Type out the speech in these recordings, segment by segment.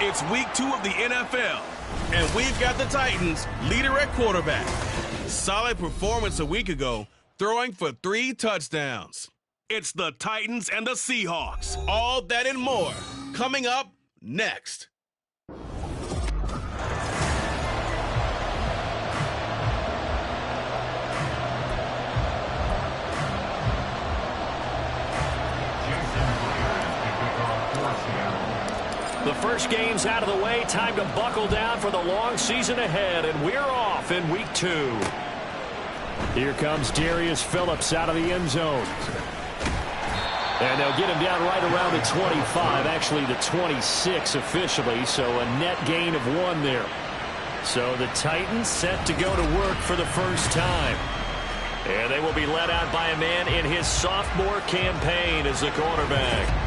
It's week 2 of the NFL, and we've got the Titans leader at quarterback. Solid performance a week ago, throwing for 3 touchdowns. It's the Titans and the Seahawks. All that and more coming up next. The first game's out of the way. Time to buckle down for the long season ahead, and we're off in week 2. Here comes Darius Phillips out of the end zone. And they'll get him down right around the 25, actually the 26 officially, so a net gain of 1 there. So the Titans set to go to work for the first time. And they will be led out by a man in his sophomore campaign as the quarterback.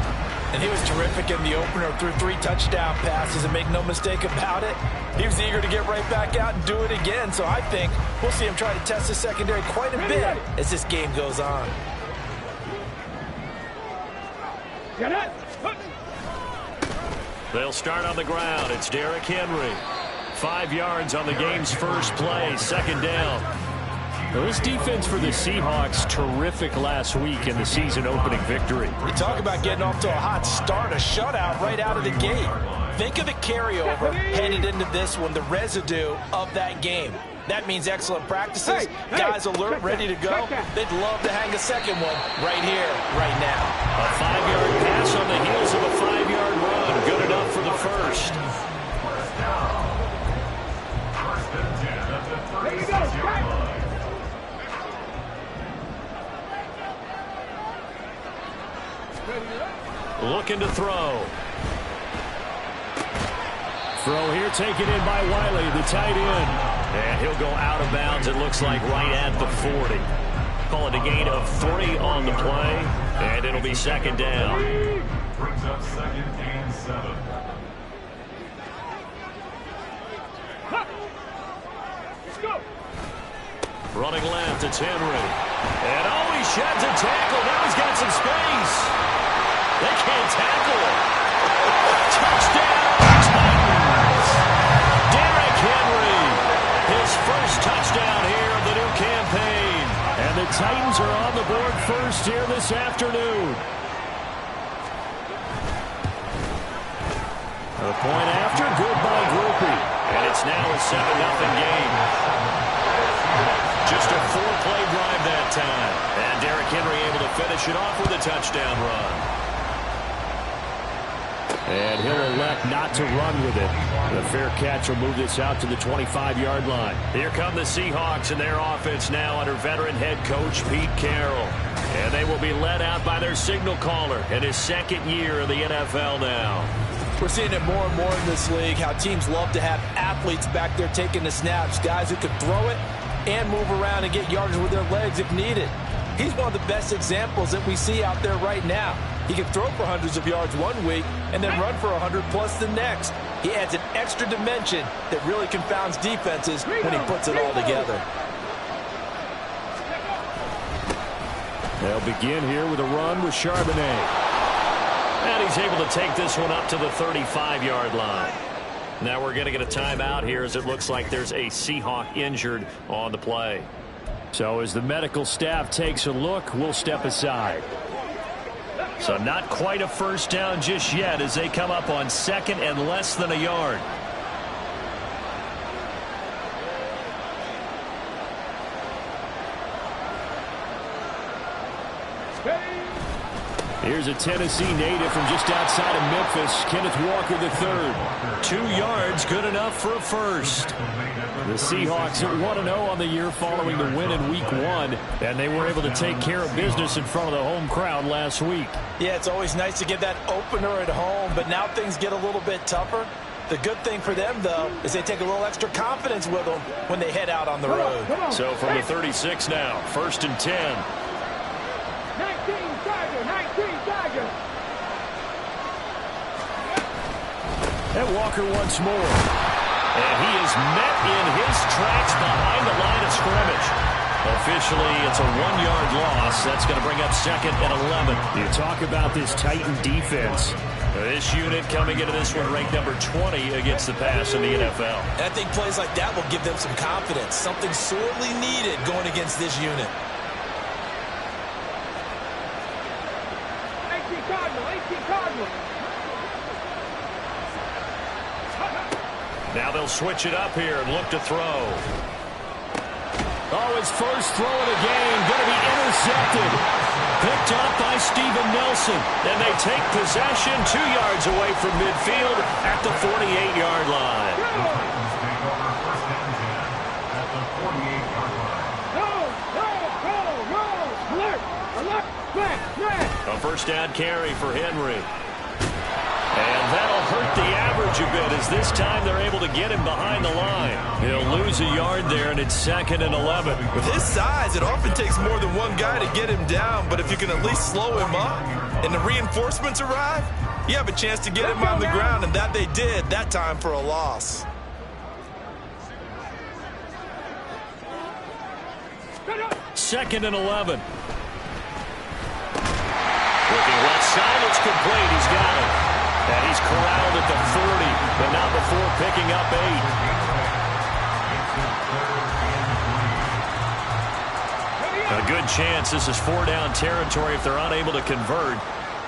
And he was terrific in the opener, threw 3 touchdown passes, and make no mistake about it, he was eager to get right back out and do it again. So I think we'll see him try to test the secondary quite a bit as this game goes on. They'll start on the ground. It's Derrick Henry. 5 yards on the game's first play, second down. Now, this defense for the Seahawks, terrific last week in the season-opening victory. You talk about getting off to a hot start, a shutout right out of the gate. Think of the carryover headed into this one, the residue of that game. That means excellent practices, guys alert, ready to go. They'd love to hang a second one right here, right now. A 5-yard pass on the heels of a 5-yard run. Good enough for the first. There you go. Looking to throw. Throw here taken in by Wiley, the tight end. And he'll go out of bounds, it looks like, right at the 40. Call it a gain of 3 on the play, and it'll be second down. Brings up second and 7. Let's go. Running left, it's Henry. And oh, he sheds a tackle. Now he's got some space. They can't tackle him. Touchdown, Titans! Derrick Henry, his first touchdown here of the new campaign. And the Titans are on the board first here this afternoon. The point after, good by Groupie. And it's now a 7-0 game. Just a 4-play drive that time. And Derrick Henry able to finish it off with a touchdown run. And he'll elect not to run with it. The fair catch will move this out to the 25-yard line. Here come the Seahawks and their offense now under veteran head coach Pete Carroll. And they will be led out by their signal caller in his second year in the NFL now. We're seeing it more and more in this league, how teams love to have athletes back there taking the snaps, guys who can throw it and move around and get yardage with their legs if needed. He's one of the best examples that we see out there right now. He can throw for hundreds of yards one week and then run for 100+ the next. He adds an extra dimension that really confounds defenses when he puts it all together. They'll begin here with a run with Charbonnet. And he's able to take this one up to the 35-yard line. Now we're going to get a timeout here as it looks like there's a Seahawk injured on the play. So as the medical staff takes a look, we'll step aside. So not quite a first down just yet as they come up on second and less than a yard. Here's a Tennessee native from just outside of Memphis, Kenneth Walker III. 2 yards, good enough for a first. The Seahawks at 1-0 on the year following the win in Week 1, and they were able to take care of business in front of the home crowd last week. Yeah, it's always nice to get that opener at home, but now things get a little bit tougher. The good thing for them, though, is they take a little extra confidence with them when they head out on the road. So from the 36 now, 1st and 10. 19 Tiger. And Walker once more. And he is met in his tracks behind the line of scrimmage. Officially, it's a 1-yard loss. That's going to bring up 2nd and 11. You talk about this Titan defense. This unit coming into this one ranked number 20 against the pass in the NFL. And I think plays like that will give them some confidence, something sorely needed going against this unit. 18 Cardinal, 18 Cardinal. Now they'll switch it up here and look to throw. Oh, his first throw of the game going to be intercepted. Picked up by Steven Nelson. And they take possession 2 yards away from midfield at the 48-yard line. Titans take over first and 10 at the 48-yard line. Go, alert, alert, smash. A first down carry for Henry. And that'll hurt the average a bit as this time they're able to get him behind the line. He'll lose a yard there, and it's 2nd and 11. With his size, it often takes more than one guy to get him down, but if you can at least slow him up and the reinforcements arrive, you have a chance to get him on the ground, and that they did that time for a loss. Second and 11. Looking left side, it's complete. He's got it. And he's corralled at the 40, but not before picking up 8. A good chance this is 4-down territory if they're unable to convert.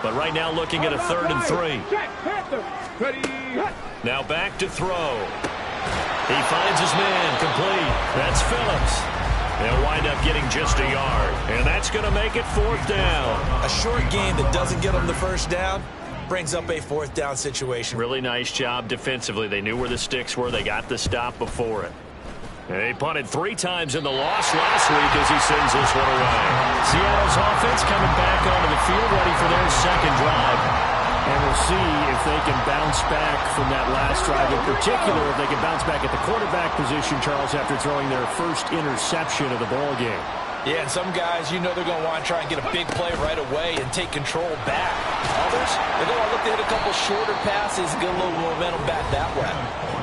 But right now looking at a 3rd and 3. Now back to throw. He finds his man complete. That's Phillips. They'll wind up getting just a yard. And that's going to make it 4th down. A short game that doesn't get them the first down brings up a 4th down situation. Really nice job defensively. They knew where the sticks were. They got the stop before it. They punted 3 times in the loss last week as he sends this one away. Seattle's offense coming back onto the field, ready for their second drive. And we'll see if they can bounce back from that last drive. In particular, if they can bounce back at the quarterback position, Charles, after throwing their first interception of the ball game. Yeah, and some guys, you know they're going to want to try and get a big play right away and take control back. Others, they're going to look to hit a couple shorter passes and get a little momentum back that way.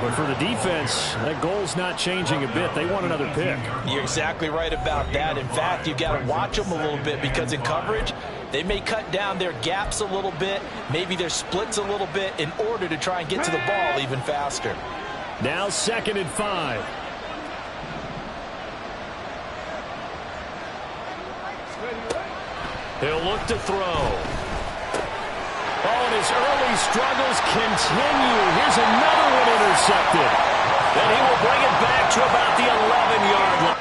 But for the defense, that goal's not changing a bit. They want another pick. You're exactly right about that. In fact, you've got to watch them a little bit because in coverage, they may cut down their gaps a little bit, maybe their splits a little bit in order to try and get to the ball even faster. Now 2nd and 5. He'll look to throw. Oh, and his early struggles continue. Here's another one intercepted. Then he will bring it back to about the 11-yard line.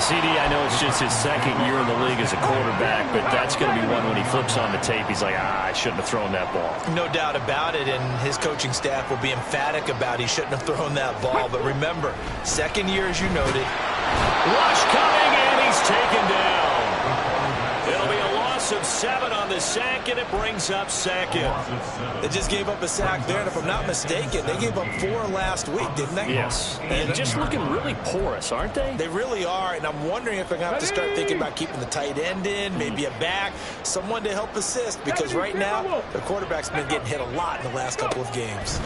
CD, I know it's just his 2nd year in the league as a quarterback, but that's going to be one when he flips on the tape. He's like, I shouldn't have thrown that ball. No doubt about it, and his coaching staff will be emphatic about he shouldn't have thrown that ball. But remember, 2nd year, as you noted. Rush coming, and he's taken down. It'll be a loss of 7 on the sack, and it brings up 2nd. They just gave up a sack there, and if I'm not mistaken, they gave up 4 last week, didn't they? Yes. And just looking really porous, aren't they? They really are, and I'm wondering if they're going to have to start thinking about keeping the tight end in, maybe a back, someone to help assist, because right now, their quarterback's been getting hit a lot in the last couple of games.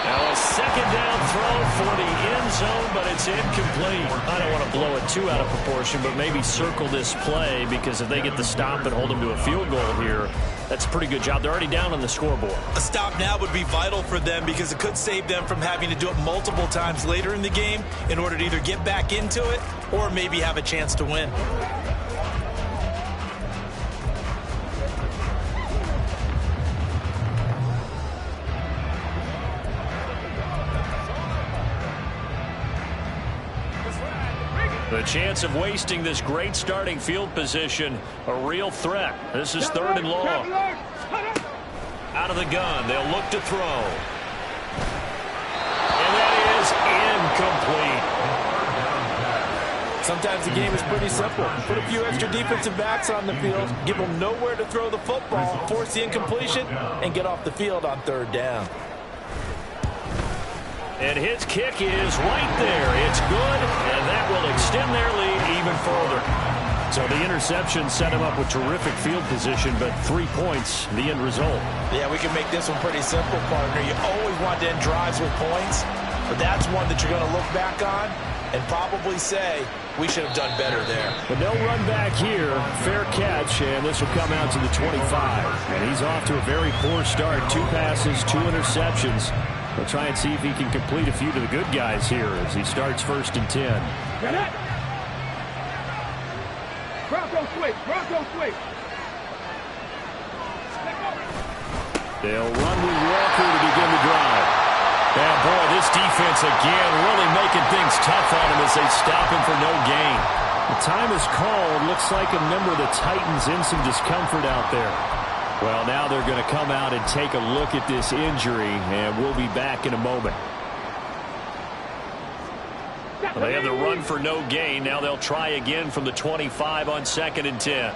Now a 2nd down throw for the end zone, but it's incomplete. I don't want to blow it too out of proportion, but maybe circle this play because if they get the stop and hold them to a field goal here, that's a pretty good job. They're already down on the scoreboard. A stop now would be vital for them because it could save them from having to do it multiple times later in the game in order to either get back into it or maybe have a chance to win. The chance of wasting this great starting field position, a real threat. This is 3rd and long. Out of the gun, they'll look to throw. And that is incomplete. Sometimes the game is pretty simple. Put a few extra defensive backs on the field, give them nowhere to throw the football, force the incompletion, and get off the field on third down. And his kick is right there. It's good, and that will extend their lead even further. So the interception set him up with terrific field position, but 3 points, the end result. Yeah, we can make this one pretty simple, partner. You always want to end drives with points, but that's one that you're going to look back on and probably say, we should have done better there. But no run back here. Fair catch, and this will come out to the 25. And he's off to a very poor start. 2 passes, 2 interceptions. We'll try and see if he can complete a few to the good guys here as he starts 1st and 10. Get it! Bronco switch! Bronco switch! They'll run with Walker to begin the drive. And boy, this defense again really making things tough on him as they stop him for no gain. The time is called. Looks like a member of the Titans in some discomfort out there. Well, now they're going to come out and take a look at this injury, and we'll be back in a moment. Well, they have the run for no gain. Now they'll try again from the 25 on 2nd and 10.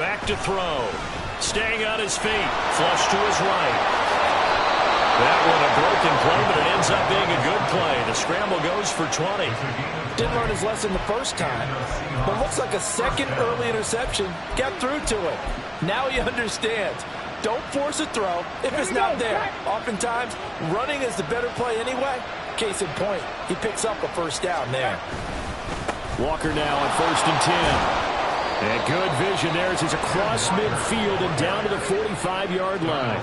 Back to throw. Staying on his feet. Flush to his right. That one a broken play, but it ends up being a good play. The scramble goes for 20. Didn't learn his lesson the first time, but looks like a second early interception got through to him. Now he understands. Don't force a throw if it's not there. Oftentimes, running is the better play anyway. Case in point, he picks up a 1st down there. Walker now on 1st and 10. And good vision there as he's across midfield and down to the 45-yard line.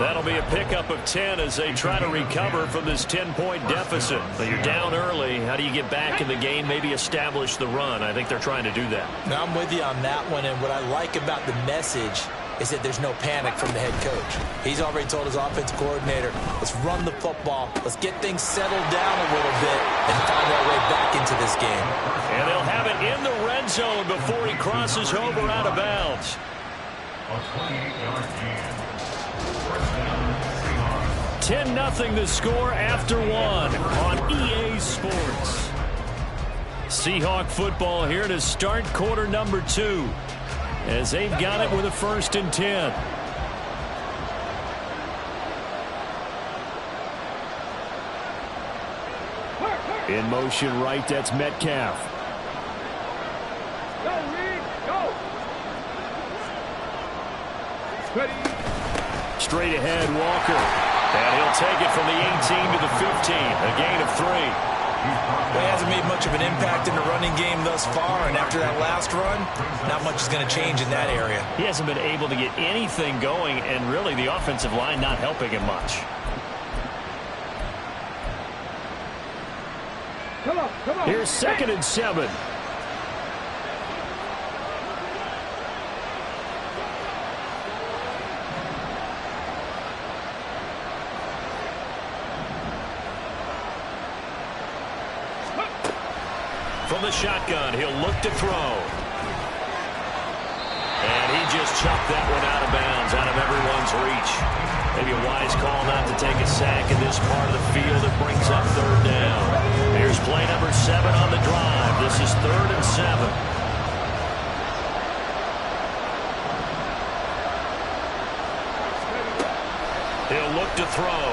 That'll be a pickup of 10 as they try to recover from this 10-point deficit. But you're down early. How do you get back in the game, maybe establish the run? I think they're trying to do that. Now, I'm with you on that one, and what I like about the message is that there's no panic from the head coach. He's already told his offensive coordinator, let's run the football, let's get things settled down a little bit and find our way back into this game. And they'll have it in the red zone before he crosses over out of bounds. A 28-yard gain. 10-0 the score after 1 on EA Sports. Seahawk football here to start quarter number 2. As they've got it with a 1st and 10. In motion right, that's Metcalf. Go, Reed! Go! Ready! Straight ahead, Walker. And he'll take it from the 18 to the 15. A gain of 3. Well, he hasn't made much of an impact in the running game thus far, and after that last run, not much is going to change in that area. He hasn't been able to get anything going, and really the offensive line not helping him much. Come on, come on! Here's 2nd and 7. From the shotgun, he'll look to throw. And he just chucked that one out of bounds, out of everyone's reach. Maybe a wise call not to take a sack in this part of the field that brings up 3rd down. Here's play number 7 on the drive. This is 3rd and 7. He'll look to throw.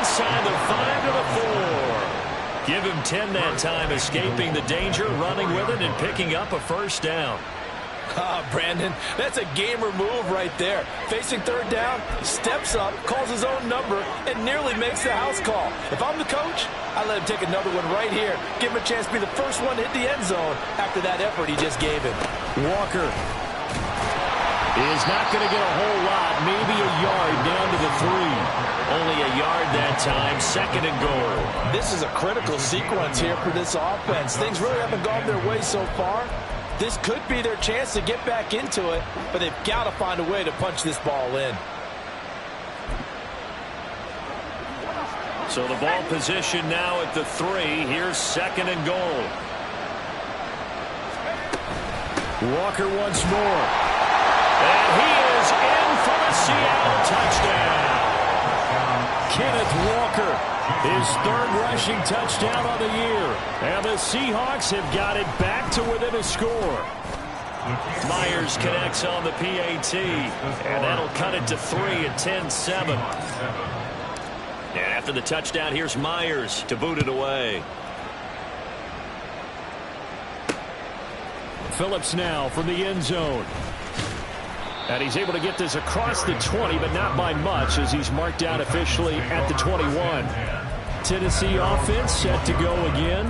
Inside the 5 to the 4. Give him 10 that time, escaping the danger, running with it, and picking up a 1st down. Brandon, that's a gamer move right there. Facing 3rd down, steps up, calls his own number, and nearly makes the house call. If I'm the coach, I let him take another one right here. Give him a chance to be the first one to hit the end zone after that effort he just gave him. Walker is not going to get a whole lot, maybe a yard down to the 3. Only a yard that time, 2nd and goal. This is a critical sequence here for this offense. Things really haven't gone their way so far. This could be their chance to get back into it, but they've got to find a way to punch this ball in. So the ball position now at the 3. Here's 2nd and goal. Walker once more. And he is in for the Seattle touchdown. Kenneth Walker, his third rushing touchdown on the year. And the Seahawks have got it back to within a score. Myers connects on the PAT, and that'll cut it to 3 at 10-7. And after the touchdown, here's Myers to boot it away. Phillips now from the end zone. And he's able to get this across the 20, but not by much, as he's marked down officially at the 21. Tennessee offense set to go again.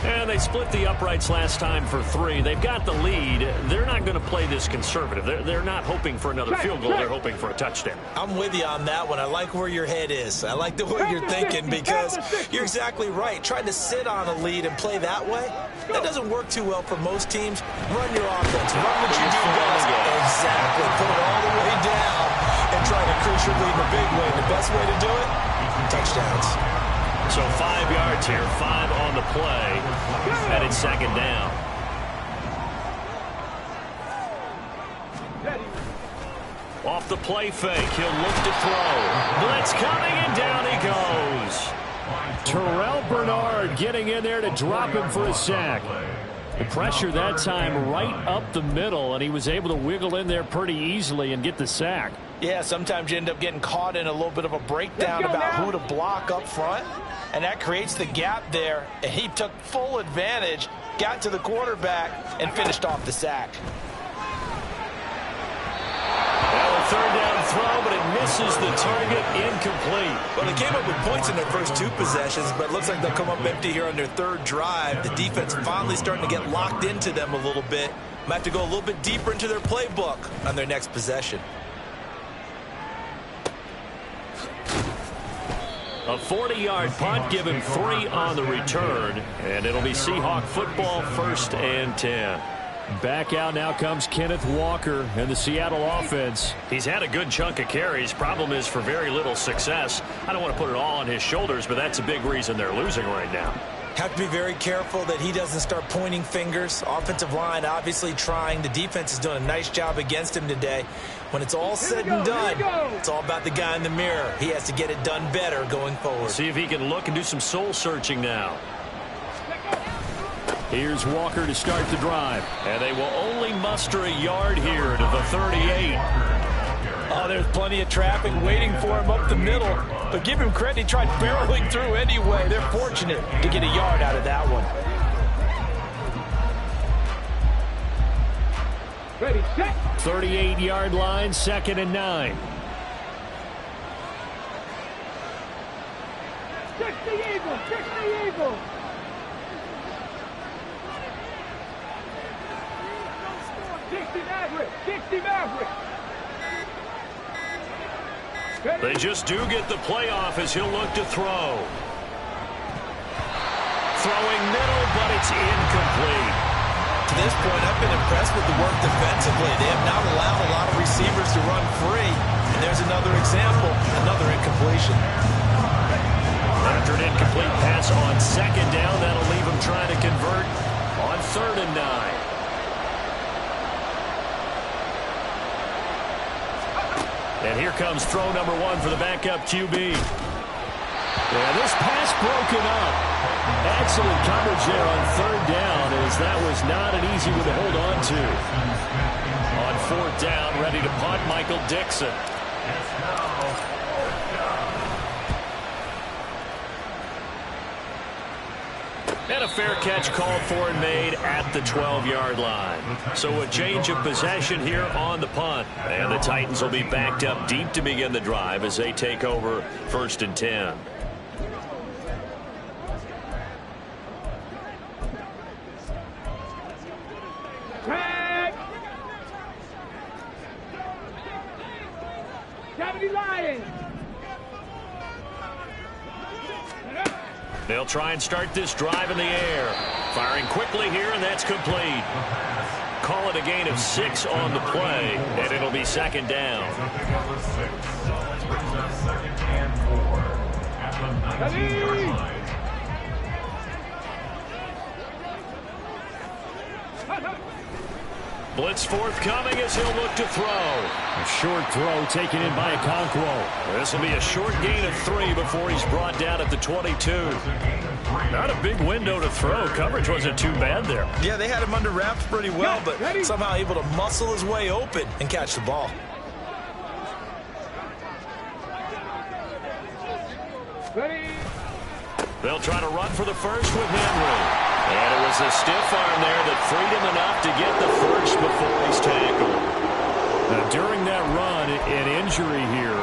And they split the uprights last time for 3. They've got the lead. They're not going to play this conservative. They're not hoping for another field goal. They're hoping for a touchdown. I'm with you on that one. I like where your head is. I like the way you're thinking, because you're exactly right. Trying to sit on a lead and play that way, that doesn't work too well for most teams. Run your offense. Run what you do best. Exactly. Put it all the way down and try to cruise your lead in a big way. The best way to do it, touchdowns. So 5 yards here, 5 on the play, and it's second down. Off the play fake, he'll look to throw. Blitz coming, and down he goes. Terrell Bernard getting in there to drop him for a sack. The pressure that time right up the middle, and he was able to wiggle in there pretty easily and get the sack. Yeah, sometimes you end up getting caught in a little bit of a breakdown about who to block up front, and that creates the gap there, and he took full advantage, got to the quarterback, and finished off the sack. Well, a third down throw, but it misses the target, incomplete. Well, they came up with points in their first 2 possessions, but it looks like they'll come up empty here on their third drive. The defense finally starting to get locked into them a little bit. Might have to go a little bit deeper into their playbook on their next possession. A 40-yard punt, given 3 on the return, and it'll be Seahawk football, 1st and 10. Back out now comes Kenneth Walker and the Seattle offense. He's had a good chunk of carries. Problem is, for very little success. I don't want to put it all on his shoulders, but that's a big reason they're losing right now. Have to be very careful that he doesn't start pointing fingers. Offensive line obviously trying. The defense is doing a nice job against him today. When it's all said and done, it's all about the guy in the mirror. He has to get it done better going forward. See if he can look and do some soul searching now. Here's Walker to start the drive. And they will only muster a yard here to the 38. Oh, there's plenty of traffic waiting for him up the middle. But give him credit, he tried barreling through anyway. They're fortunate to get a yard out of that one. Ready, set. 38-yard line, 2nd and 9. 60 Eagles, 60 Eagles. They just do get the playoff as he'll look to throw. Throwing middle, but it's incomplete. To this point, I've been impressed with the work defensively. They have not allowed a lot of receivers to run free. And there's another example, another incompletion. After an incomplete pass on 2nd down, that'll leave him trying to convert on 3rd and 9. And here comes throw number 1 for the backup QB. Yeah, this pass broken up. Excellent coverage there on 3rd down, as that was not an easy one to hold on to. On 4th down, ready to punt, Michael Dixon. And a fair catch called for and made at the 12-yard line. So a change of possession here on the punt. And the Titans will be backed up deep to begin the drive as they take over 1st and 10. Tag. 70 Lions. They'll try and start this drive in the air. Firing quickly here, and that's complete. Call it a gain of 6 on the play, and it'll be 2nd down. Blitz forthcoming as he'll look to throw. A short throw taken in by Okonkwo. This will be a short gain of 3 before he's brought down at the 22. Not a big window to throw. Coverage wasn't too bad there. Yeah, they had him under wraps pretty well, but somehow able to muscle his way open and catch the ball. Ready. They'll try to run for the first with Henry. And it was a stiff arm there that freed him enough to get the first before he's tackled. Now, during that run, an injury here.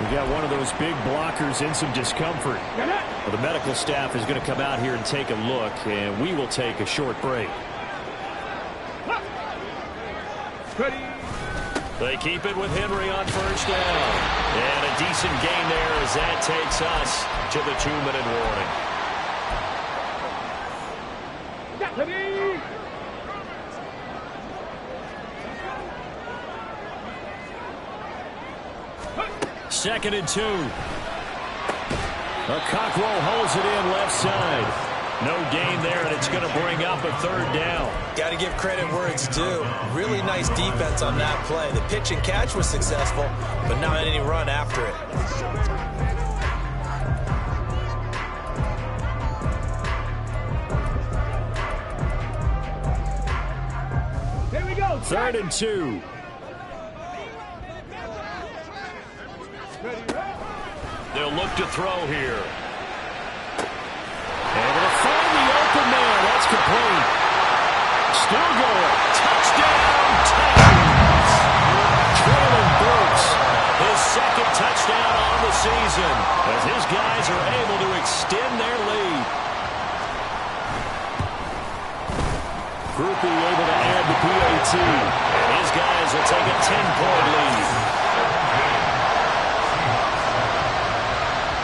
We've got one of those big blockers in some discomfort. Well, the medical staff is going to come out here and take a look, and we will take a short break. Ready. They keep it with Henry on first down. And a decent gain there as that takes us to the 2-minute warning. Ready. Second and 2. Okonkwo holds it in left side. No gain there, and it's going to bring up a third down. Got to give credit where it's due. Really nice defense on that play. The pitch and catch was successful, but not any run after it. Here we go. Third and 2. They'll look to throw here. And they'll find the open man. That's complete. Still going. Touchdown, Titans. Traylon Burks, his second touchdown on the season, as his guys are able to extend their lead. Groupie able to add the PAT. And his guys will take a 10-point lead.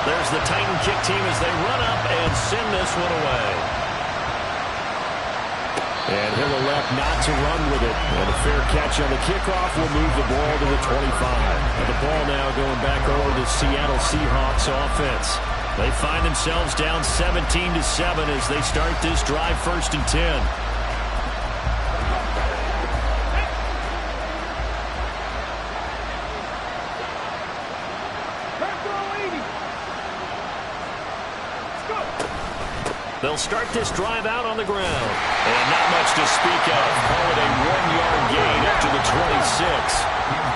There's the Titan kick team as they run up and send this one away. And he'll elect not to run with it. And a fair catch on the kickoff will move the ball to the 25. And the ball now going back over to the Seattle Seahawks offense. They find themselves down 17-7 as they start this drive, 1st and 10. They'll start this drive out on the ground. And not much to speak of. Call it a 1-yard gain after the 26.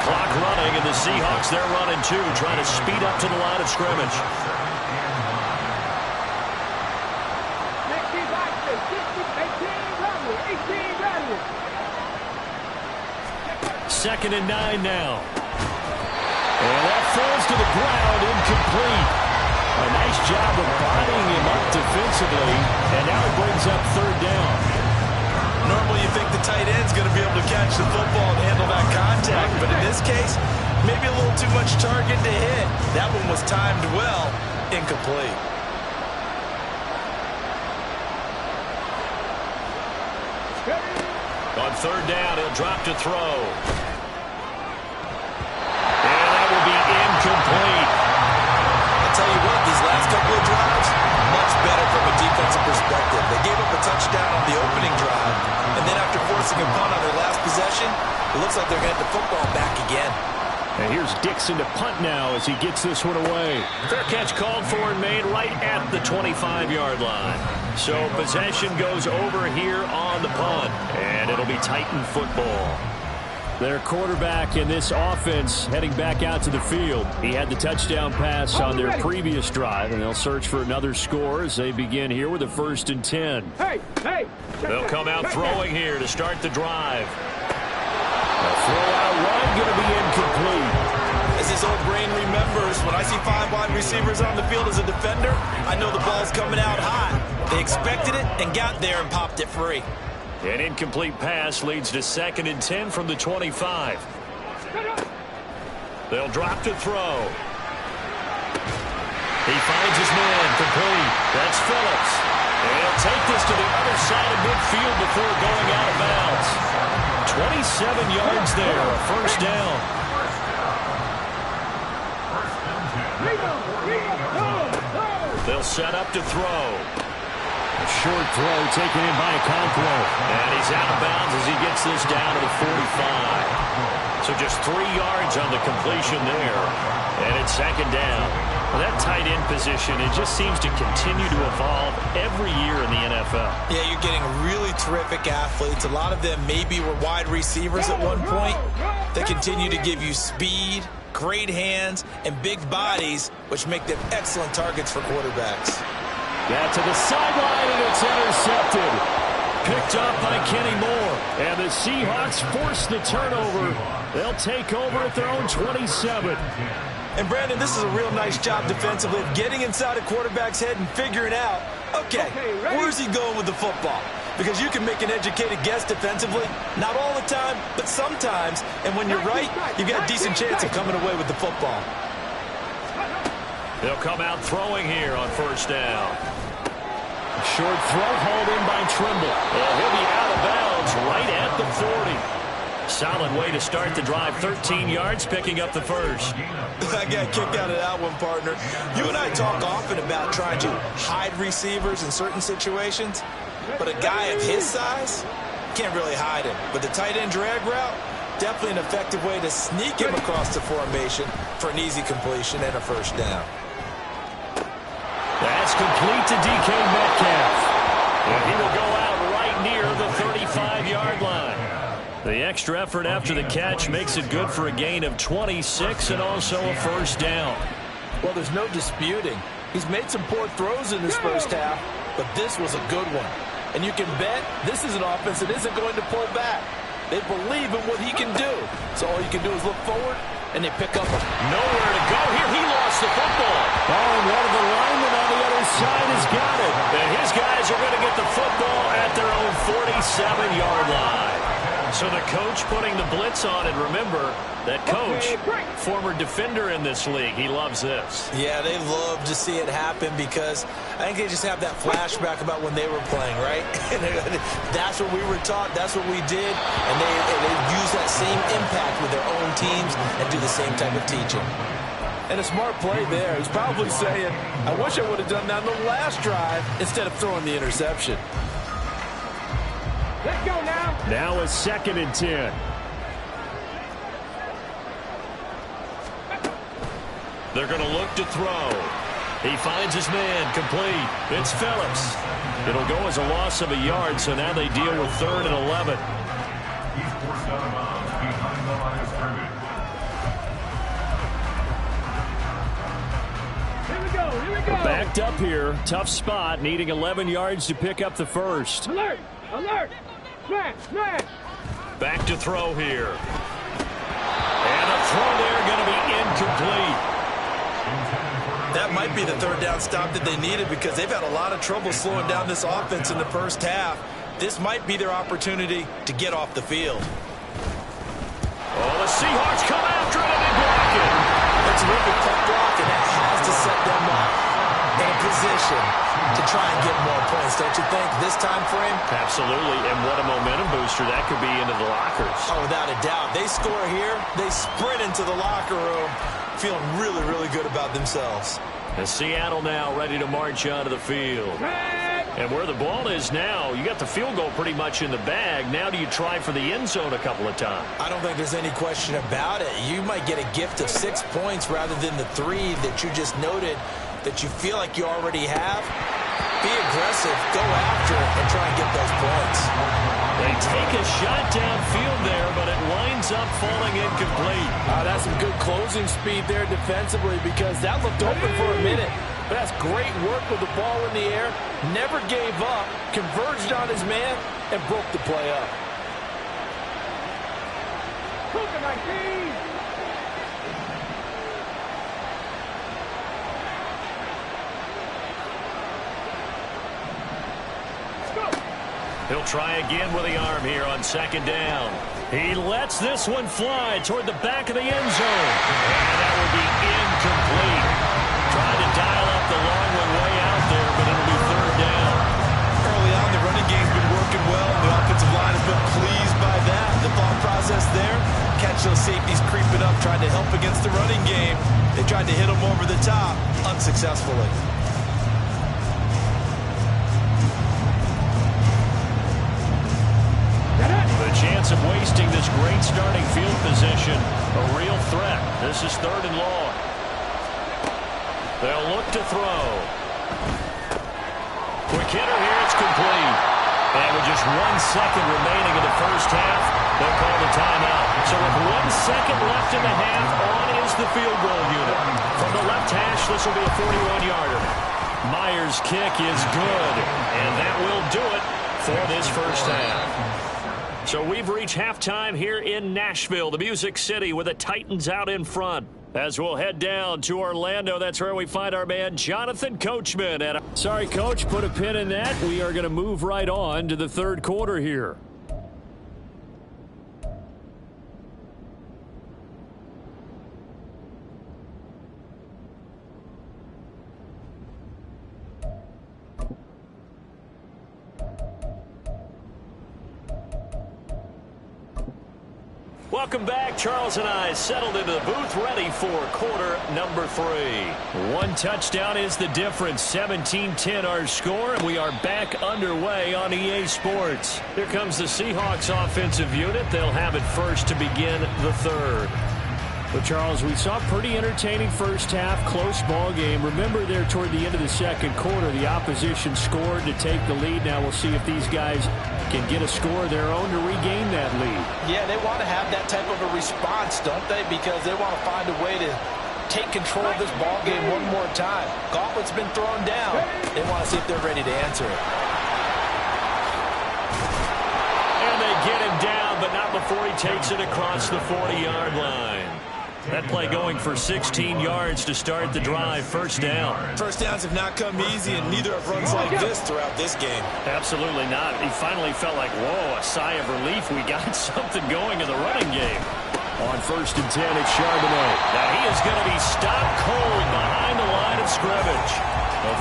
Clock running, and the Seahawks, they're running too, trying to speed up to the line of scrimmage. Second and 9 now. And that falls to the ground, incomplete. A nice job of bodying him up defensively, and now it brings up 3rd down. Normally you think the tight end's going to be able to catch the football and handle that contact, but in this case, maybe a little too much target to hit. That one was timed well, incomplete. On 3rd down, he'll drop to throw. And that will be incomplete. Tell you what, these last couple of drives, much better from a defensive perspective. They gave up a touchdown on the opening drive, and then after forcing a punt on their last possession, it looks like they're going to get the football back again. And here's Dixon to punt now as he gets this one away. Fair catch called for and made right at the 25-yard line. So possession goes over here on the punt, and it'll be Titan football. Their quarterback in this offense heading back out to the field. He had the touchdown pass on their previous drive, and they'll search for another score as they begin here with a 1st and 10. They'll come out throwing here to start the drive. A throw-out run going to be incomplete. As his old brain remembers, when I see 5 wide receivers on the field as a defender, I know the ball's coming out high. They expected it and got there and popped it free. An incomplete pass leads to 2nd and 10 from the 25. They'll drop to throw. He finds his man, complete. That's Phillips. And he'll take this to the other side of midfield before going out of bounds. 27 yards there, a 1st down. They'll set up to throw. A short throw taken in by Okonkwo. And he's out of bounds as he gets this down to the 45. So just 3 yards on the completion there. And it's second down. Well, that tight end position, it just seems to continue to evolve every year in the NFL. Yeah, you're getting really terrific athletes. A lot of them maybe were wide receivers at one point. They continue to give you speed, great hands, and big bodies, which make them excellent targets for quarterbacks. Yeah, to the sideline, and it's intercepted. Picked up by Kenny Moore. And the Seahawks force the turnover. They'll take over at their own 27. And, Brandon, this is a real nice job defensively of getting inside a quarterback's head and figuring out, okay, where's he going with the football? Because you can make an educated guess defensively, not all the time, but sometimes. And when you're right, you've got a decent chance of coming away with the football. They'll come out throwing here on first down. Short throw hauled in by Trimble. And he'll be out of bounds right at the 40. Solid way to start the drive. 13 yards, picking up the first. I got kicked out of that one, partner. You and I talk often about trying to hide receivers in certain situations, but a guy of his size can't really hide him. But the tight end drag route, definitely an effective way to sneak him across the formation for an easy completion and a first down. That's complete to DK Metcalf. And he will go out right near the 35-yard line. The extra effort after the catch makes it good for a gain of 26 and also a first down. Well, there's no disputing. He's made some poor throws in this first half, but this was a good one. And you can bet this is an offense that isn't going to pull back. They believe in what he can do. So all you can do is look forward, and they pick up. Nowhere to go here. He lost the football. Oh, and one of the linemen on the other side has got it. And his guys are going to get the football at their own 47-yard line. So the coach putting the blitz on, and remember, that coach, former defender in this league, he loves this. Yeah, they love to see it happen because I think they just have that flashback about when they were playing, right? That's what we were taught, that's what we did, and they use that same impact with their own teams and do the same type of teaching. And a smart play there. He's probably saying, I wish I would have done that on the last drive instead of throwing the interception. Let's go now. Now it's 2nd and 10. They're going to look to throw. He finds his man complete. It's Phillips. It'll go as a loss of a yard, so now they deal with 3rd and 11. He's forced out of bounds behind the line of scrimmage. Here we go. Backed up here. Tough spot, needing 11 yards to pick up the first. Alert, alert. Smash, smash. Back to throw here. And a throw there going to be incomplete. That might be the 3rd down stop that they needed because they've had a lot of trouble slowing down this offense in the first half. This might be their opportunity to get off the field. Oh, the Seahawks come after it and they block it. A terrific punt block, and that has to set them up in a position to try and get more points, don't you think, this time frame? Absolutely, and what a momentum booster that could be into the lockers. Oh, without a doubt. They score here, they sprint into the locker room, feeling really, really good about themselves. And Seattle now ready to march onto the field. And where the ball is now, you got the field goal pretty much in the bag. Now do you try for the end zone a couple of times? I don't think there's any question about it. You might get a gift of 6 points rather than the 3 that you just noted that you feel like you already have. Be aggressive, go after it, and try and get those points. They take a shot downfield there, but it winds up falling incomplete. That's some good closing speed there defensively because that looked open for a minute. But that's great work with the ball in the air. Never gave up, converged on his man, and broke the play up. He'll try again with the arm here on 2nd down. He lets this one fly toward the back of the end zone. And that will be incomplete. Trying to dial up the long one way out there, but it'll be 3rd down. Early on, the running game's been working well, and the offensive line has been pleased by that. The thought process there, catch those safeties creeping up, trying to help against the running game. They tried to hit them over the top, unsuccessfully. chance of wasting this great starting field position. A real threat. This is 3rd and long. They'll look to throw. Quick hitter here. It's complete. And with just 1 second remaining in the first half, they'll call the timeout. So with 1 second left in the half, on is the field goal unit. From the left hash, this will be a 41-yarder. Myers' kick is good, and that will do it for this first half. So we've reached halftime here in Nashville, the Music City, with the Titans out in front. As we'll head down to Orlando, that's where we find our man Jonathan Coachman. Sorry, Coach, put a pin in that. We are going to move right on to the 3rd quarter here. Welcome back. Charles and I settled into the booth, ready for quarter number 3. 1 touchdown is the difference. 17-10 our score, and we are back underway on EA Sports. Here comes the Seahawks offensive unit. They'll have it first to begin the 3rd. But, Charles, we saw a pretty entertaining first half, close ball game. Remember there toward the end of the 2nd quarter, the opposition scored to take the lead. Now we'll see if these guys can get a score of their own to regain that lead. Yeah, they want to have that type of a response, don't they? Because they want to find a way to take control of this ball game one more time. Gauntlet's been thrown down. They want to see if they're ready to answer it. And they get him down, but not before he takes it across the 40-yard line. That play going for 16 yards to start the drive. First down. First downs have not come easy, and neither have runs like this throughout this game. Absolutely not. He finally felt like, whoa, a sigh of relief. We got something going in the running game. On 1st and 10, it's Charbonnet. Now he is going to be stopped cold behind the line of scrimmage.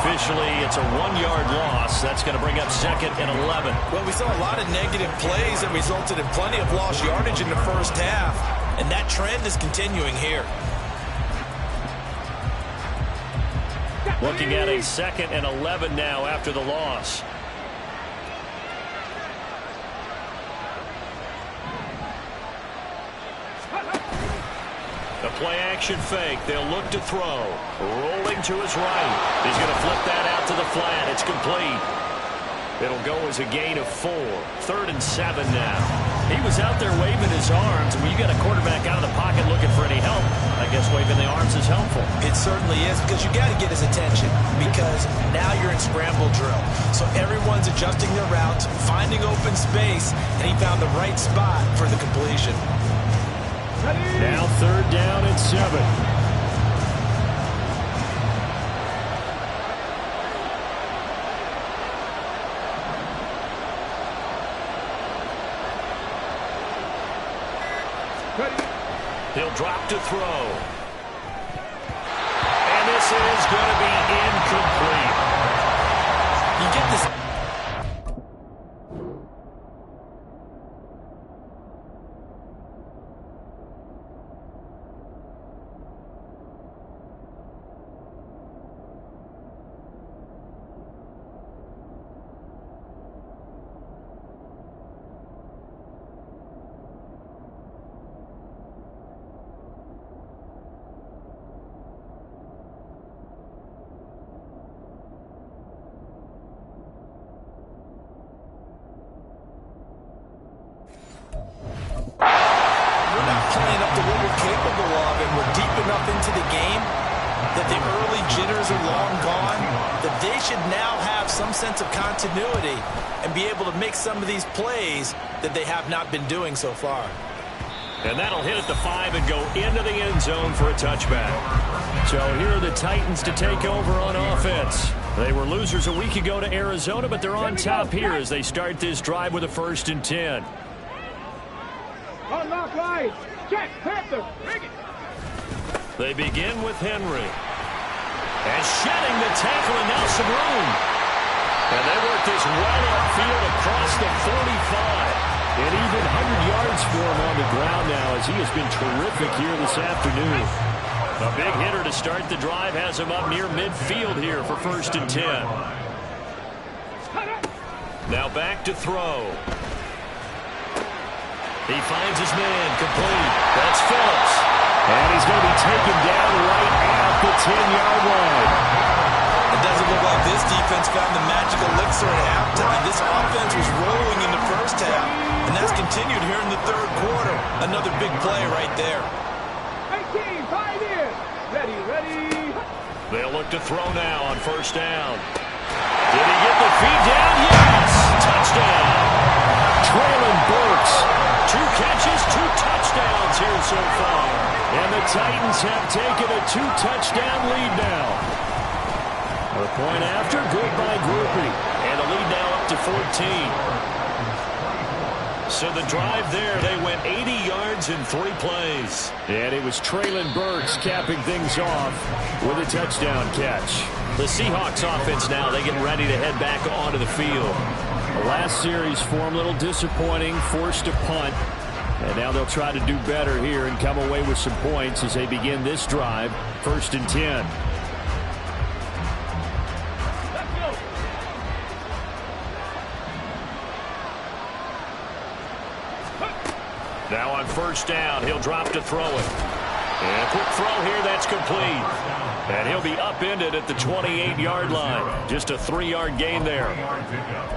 Officially, it's a 1-yard loss. That's going to bring up 2nd and 11. Well, we saw a lot of negative plays that resulted in plenty of lost yardage in the first half. And that trend is continuing here. Looking at a 2nd and 11 now after the loss. The play-action fake. They'll look to throw. Rolling to his right. He's going to flip that out to the flat. It's complete. It'll go as a gain of 4. 3rd and 7 now. He was out there waving his arms. When you got a quarterback out of the pocket looking for any help, I guess waving the arms is helpful. It certainly is, because you got to get his attention, because now you're in scramble drill. So everyone's adjusting their routes, finding open space, and he found the right spot for the completion. Now 3rd down and 7. He'll drop to throw. And this is going to be incomplete. You get this. Playing up to what we're capable of, and we're deep enough into the game that the early jitters are long gone, that they should now have some sense of continuity and be able to make some of these plays that they have not been doing so far. And that'll hit at the 5 and go into the end zone for a touchback. So here are the Titans to take over on offense. They were losers a week ago to Arizona, but they're on top here as they start this drive with a 1st and 10. Unlock right. Check. Panther. Bring it. They begin with Henry. And shedding the tackle, and now some room. And they work this well upfield across the 45. And even 100 yards for him on the ground now, as he has been terrific here this afternoon. A big hitter to start the drive has him up near midfield here for 1st and 10. Now back to throw. He finds his man, complete. That's Phillips. And he's going to be taken down right at the 10-yard line. It doesn't look like this defense found the magic elixir at halftime. This offense was rolling in the first half, and that's continued here in the third quarter. Another big play right there. 18, 5 in. Ready, ready. They'll look to throw now on first down. Did he get the feed down? Yes! Touchdown! Traylon Burks. 2 catches, 2 touchdowns here so far. And the Titans have taken a 2-touchdown lead now. A point after, good by Groupie. And the lead now up to 14. So the drive there, they went 80 yards in 3 plays. And it was Traylon Burks capping things off with a touchdown catch. The Seahawks offense now, they get ready to head back onto the field. The last series form a little disappointing, forced a punt. And now they'll try to do better here and come away with some points as they begin this drive, 1st and 10. Now on first down, he'll drop to throw it. And a quick throw here, that's complete. And he'll be upended at the 28-yard line. Just a 3-yard gain there.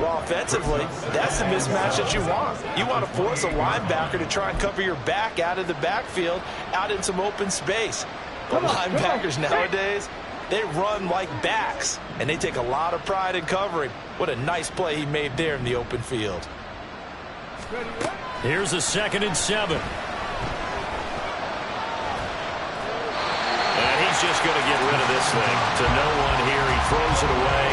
Well, offensively, that's the mismatch that you want. You want to force a linebacker to try and cover your back out of the backfield, out in some open space. But linebackers nowadays, they run like backs, and they take a lot of pride in covering. What a nice play he made there in the open field. Here's a 2nd and 7. And he's just going to get rid of this thing. To no one here. He throws it away.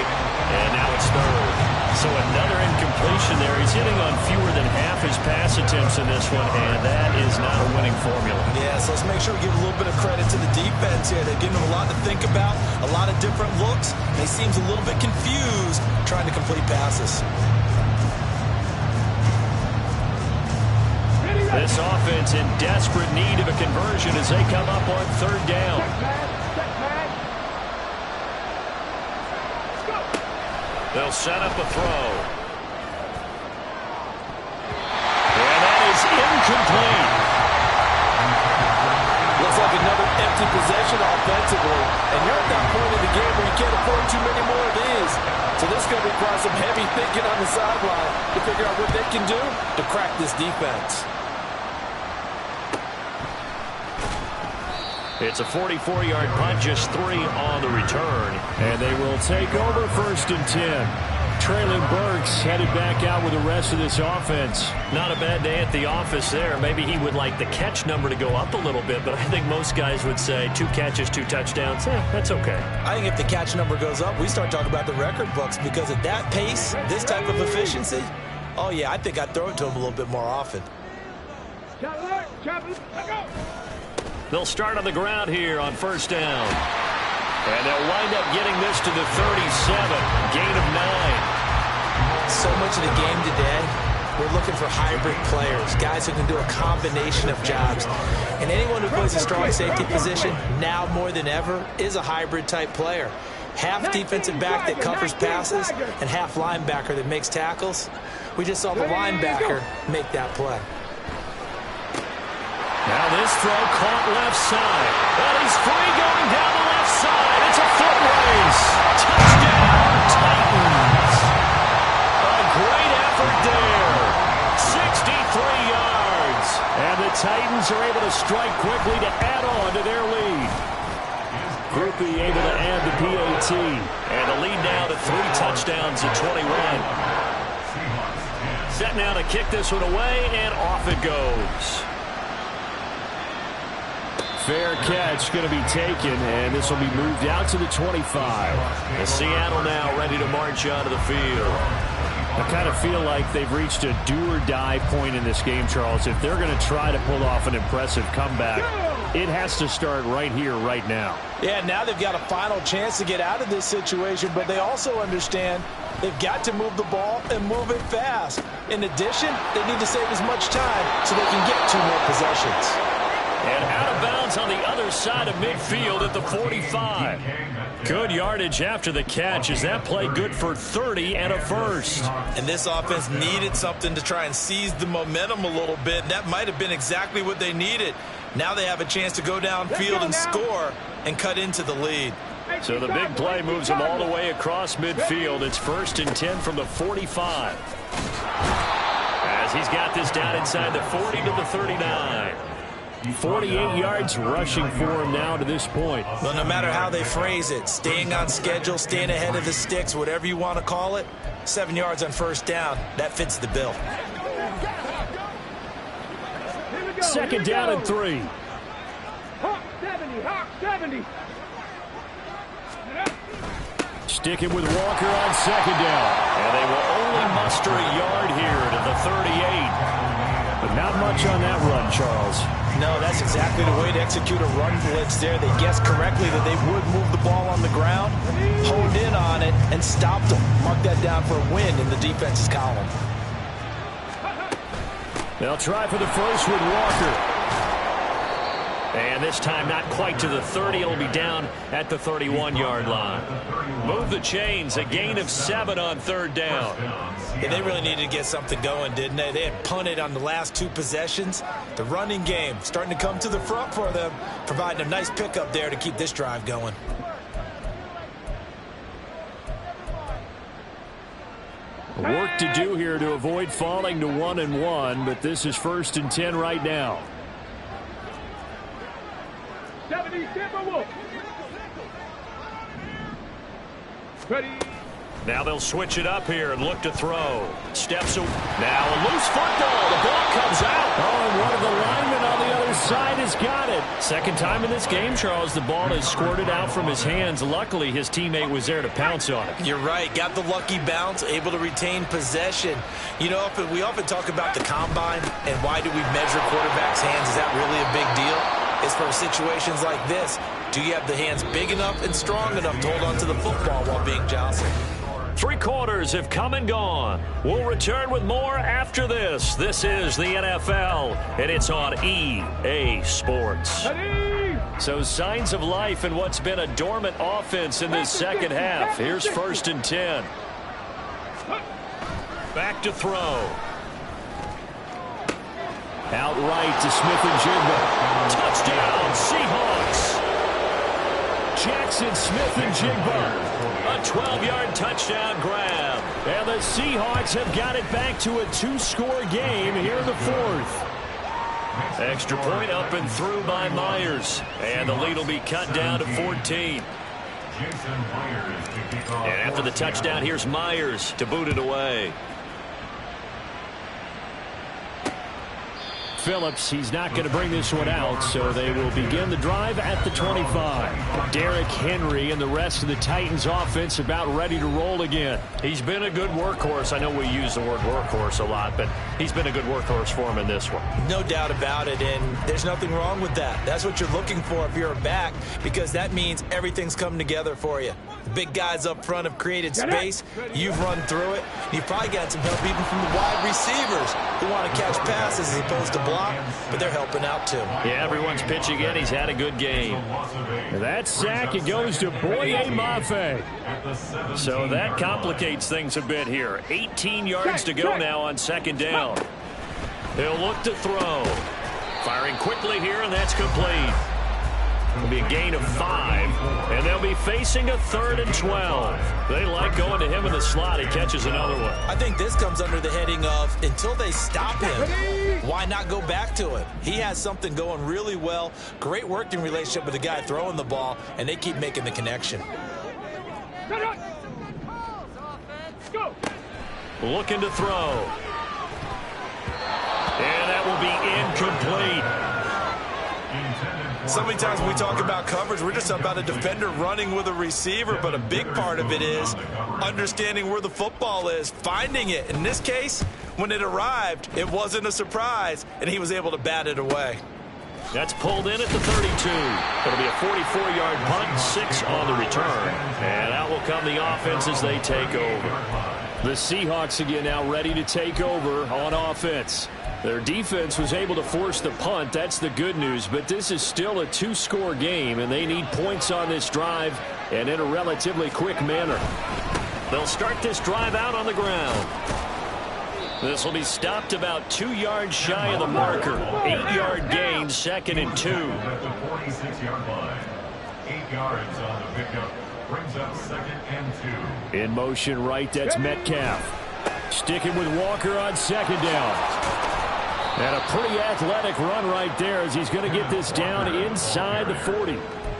And now it's 3rd. So another incompletion there. He's hitting on fewer than half his pass attempts in this one. And that is not a winning formula. Yeah, so let's make sure we give a little bit of credit to the defense here. They're giving him a lot to think about. A lot of different looks. And he seems a little bit confused trying to complete passes. This offense in desperate need of a conversion as they come up on 3rd down. They'll set up a throw. And that is incomplete. Looks like another empty possession offensively. And you're at that point in the game where you can't afford too many more of these. So this is going to require some heavy thinking on the sideline to figure out what they can do to crack this defense. It's a 44-yard punt, just 3 on the return. And they will take over 1st and 10. Traylon Burks headed back out with the rest of this offense. Not a bad day at the office there. Maybe he would like the catch number to go up a little bit, but I think most guys would say 2 catches, 2 touchdowns. That's okay. I think if the catch number goes up, we start talking about the record books, because at that pace, this type of efficiency, oh yeah, I think I'd throw it to him a little bit more often. They'll start on the ground here on 1st down. And they'll wind up getting this to the 37. Gain of 9. So much of the game today, we're looking for hybrid players, guys who can do a combination of jobs. And anyone who plays a strong safety position, now more than ever, is a hybrid type player. Half defensive back that covers passes and half linebacker that makes tackles. We just saw the linebacker make that play. Now this throw caught left side. And he's free going down the left side. It's a foot race. Touchdown, Titans. A great effort there. 63 yards. And the Titans are able to strike quickly to add on to their lead. Groupie able to add the PAT. And the lead now to 3 touchdowns at 21. Set now to kick this one away, and off it goes. Fair catch going to be taken, and this will be moved out to the 25. And Seattle now ready to march onto the field. I kind of feel like they've reached a do-or-die point in this game, Charles. If they're going to try to pull off an impressive comeback, it has to start right here, right now. Yeah, now they've got a final chance to get out of this situation, but they also understand they've got to move the ball and move it fast. In addition, they need to save as much time so they can get 2 more possessions. And out of bounds on the other side of midfield at the 45. Good yardage after the catch as that play good for 30 and a first. And this offense needed something to try and seize the momentum a little bit. That might have been exactly what they needed. Now they have a chance to go downfield and score and cut into the lead. So the big play moves them all the way across midfield. It's 1st and 10 from the 45. As he's got this down inside the 40 to the 39. 48 yards rushing for him now to this point. Well, no matter how they phrase it, staying on schedule, staying ahead of the sticks, whatever you want to call it, 7 yards on first down, that fits the bill. 2nd down and 3. Hawk 70, Hawk 70. Sticking with Walker on 2nd down. And they will only muster a yard here to the 38. But not much on that run, Charles. No, that's exactly the way to execute a run blitz there. They guessed correctly that they would move the ball on the ground, honed in on it, and stopped them. Mark that down for a win in the defense's column. They'll try for the first with Walker. And this time not quite to the 30. It'll be down at the 31-yard line. Move the chains. A gain of 7 on 3rd down. Yeah, they really needed to get something going, didn't they? They had punted on the last 2 possessions. The running game starting to come to the front for them, providing a nice pickup there to keep this drive going. Work to do here to avoid falling to 1-1, but this is 1st and 10 right now. 70, Timberwolves. Ready. Now they'll switch it up here and look to throw. Steps away. Now a loose football. The ball comes out. Oh, and one of the linemen on the other side has got it. 2nd time in this game, Charles, the ball has squirted out from his hands. Luckily, his teammate was there to pounce on it. You're right. Got the lucky bounce, able to retain possession. You know, we often talk about the combine and why do we measure quarterbacks' hands. Is that really a big deal? It's for situations like this. Do you have the hands big enough and strong enough to hold on to the football while being jostled? 3 quarters have come and gone. We'll return with more after this. This is the NFL, and it's on EA Sports. So signs of life in what's been a dormant offense in this second half. Here's 1st and 10. Back to throw. Outright to Smith-Njigba. Touchdown, Seahawks. Jackson Smith-Njigba. A 12-yard touchdown grab. And the Seahawks have got it back to a 2-score game here in the 4th. Extra point up and through by Myers. And the lead will be cut down to 14. And after the touchdown, here's Myers to boot it away. Phillips, he's not going to bring this one out, so they will begin the drive at the 25. Derrick Henry and the rest of the Titans offense about ready to roll again. He's been a good workhorse. I know we use the word workhorse a lot, but he's been a good workhorse for him in this one. No doubt about it, and there's nothing wrong with that. That's what you're looking for if you're a back, because that means everything's coming together for you. The big guys up front have created space. You've run through it. You've probably got some help even from the wide receivers who want to catch passes as opposed to block, but they're helping out too. Yeah, everyone's pitching in. He's had a good game. That sack, it goes to Boye Mafe. So that complicates things a bit here. 18 yards to go now on 2nd down. He'll look to throw. Firing quickly here, and that's complete. It'll be a gain of 5, and they'll be facing a 3rd and 12. They like going to him in the slot. He catches another one. I think this comes under the heading of until they stop him, why not go back to him? He has something going really well. Great working relationship with the guy throwing the ball, and they keep making the connection. Looking to throw. And that will be incomplete. So many times when we talk about coverage, we're just about a defender running with a receiver, but a big part of it is understanding where the football is, finding it. In this case, when it arrived, it wasn't a surprise, and he was able to bat it away. That's pulled in at the 32. It'll be a 44-yard punt, 6 on the return. And out will come the offense as they take over. The Seahawks again now ready to take over on offense. Their defense was able to force the punt. That's the good news. But this is still a two-score game, and they need points on this drive and in a relatively quick manner. They'll start this drive out on the ground. This will be stopped about 2 yards shy of the marker. 8-yard gain, 2nd and 2. At the 46-yard line. 8 yards on the pickup. Brings up 2nd and 2. In motion right, that's Metcalf. Sticking with Walker on 2nd down. And a pretty athletic run right there as he's going to get this down inside the 40.